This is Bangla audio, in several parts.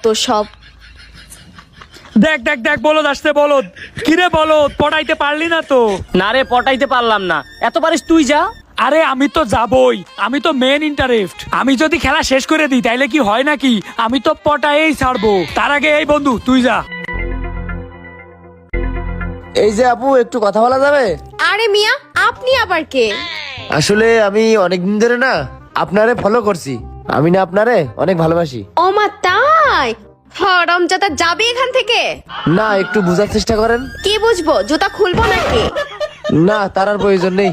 যত সব। দেখ দেখ দেখ বলদ আসতে বলদ। কিরে বলদ, পটাইতে পারলি না তো? না রে, পটাইতে পারলাম না। এত পারিস তুই যা। আরে আমি তো যাবই, আমি তো মেন ইন্টারেস্ট। আমি যদি খেলা শেষ করে দিই তাইলে কি হয় নাকি? আমি তো পটায়েই ছাড়বো। তার আগে এই বন্ধু তুই যা। এই যে আপু, একটু কথা বলা যাবে? আরে মিয়া, আপনি আবার কে? আসলে আমি অনেকদিন ধরে না আপনারে ফলো করছি। আমি না আপনারে অনেক ভালোবাসি। ও মা তাই? হারামজাদা, যাবে এখান থেকে। না, একটু বুঝার চেষ্টা করেন। কি বুঝবো? জুতা খুলবো নাকি? না, তার আর প্রয়োজন নেই।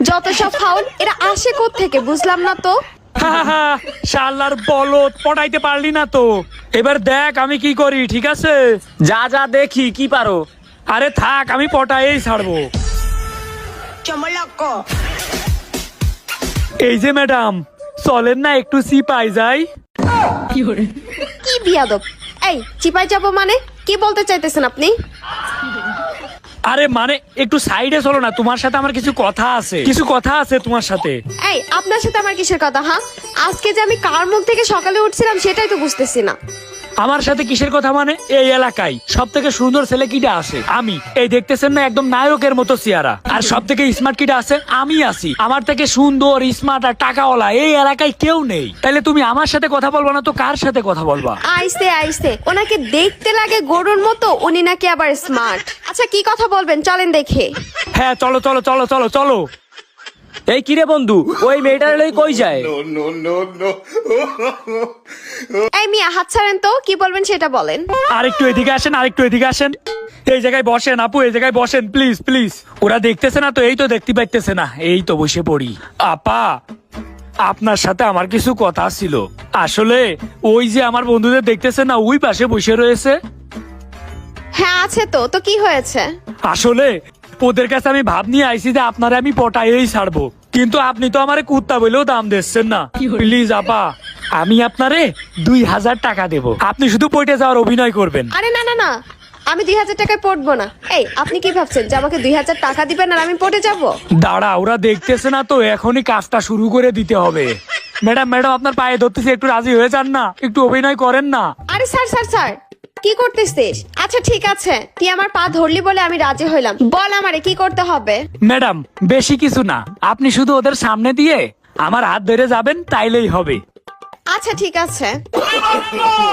যত সব ফাউল, এরা আসে থেকে বুঝলাম না তো। শালার বলদ, পটাইতে পারলি না তো। এবার দেখ আমি কি করি, ঠিক আছে? যা যা, দেখি কি পারো। আরে থাক, আমি পটায়েই ছাড়বো। এই যে ম্যাডাম, চলেন না একটু সিপাই যাই। কি বিয়াদব! এই চিপাই যাবো মানে কি বলতে চাইতেছেন আপনি? আরে মানে একটু সাইডে চলো না, তোমার সাথে আমার কিছু কথা আছে, কিছু কথা আছে তোমার সাথে। এই আপনার সাথে আমার কিসের কথা? হ্যাঁ, আজকে যে আমি কার মুখ থেকে সকালে উঠছিলাম সেটাই তো বুঝতেছি না। আমার সাথে কিসের কথা মানে? এই এলাকায় সব থেকে সুন্দর ছেলে কিটা আছে? আমি। এই দেখতেছেন না, একদম নায়কের মতো চেহারা। আর সব থেকে স্মার্ট কিটা আছে? আমি আছি। আমার থেকে সুন্দর, স্মার্ট আর টাকাওয়ালা এই এলাকায় কেউ নেই। তাইলে তুমি আমার সাথে কথা বলবা না তো কার সাথে কথা বলবা? আইসে আইসে, ওনাকে দেখতে লাগে গরুর মতো, উনি নাকি আবার স্মার্ট। আচ্ছা কি কথা বলবেন চলেন দেখে। হ্যাঁ চলো চলো চলো চলো চলো। এই কিরে বন্ধু, ওই মেয়েটার লই কই যায়? এই মিয়া, হাত ছাড়েন তো, কি বলবেন সেটা বলেন। আরেকটু এদিকে আসেন, আরেকটু এদিকে আসেন। এই জায়গায় বসেন আপু, এই জায়গায় বসেন প্লিজ প্লিজ। ওরা দেখতেছে না তো? এই তো দেখতে পাইতেছে না। এই তো বসে পড়ি। আপা, আপনার সাথে আমার কিছু কথা ছিল। আসলে ওই যে আমার বন্ধুদের দেখতেছে না, ওই পাশে বসে রয়েছে। হ্যাঁ আছে তো, তো কি হয়েছে? আসলে ওদের কাছে আমি ভাব নিয়ে আইছি যে আপনারে আমি পটাইয়েই ছাড়বো, কিন্তু আপনি তো আমারে কুত্তা বলেও দাম দিচ্ছেন না। প্লিজ আপা, আমি আপনারে 2000 টাকা দেব, আপনি শুধু পটে যাওয়ার অভিনয় করবেন। আরে না না না, আমি 2000 টাকায় পড়বো না। এই আপনি কি ভাবছেন যে আমাকে 2000 টাকা দিবেন আর আমি পড়ে যাব? দাঁড়া, ওরা দেখতেছে না তো, এখনই কাজটা শুরু করে দিতে হবে। ম্যাডাম ম্যাডাম, আপনার পায়ে ধরতেছি, একটু রাজি হয়ে যান না, একটু অভিনয় করেন না। আরে স্যার স্যার স্যার, কি করতেছিস? আচ্ছা ঠিক আছে, তুই আমার পা ধরলি বলে আমি রাজি হইলাম। বল আমারে কি করতে হবে? ম্যাডাম বেশি কিছু না, আপনি শুধু ওদের সামনে দিয়ে আমার হাত ধরে যাবেন, তাইলেই হবে। আচ্ছা ঠিক আছে।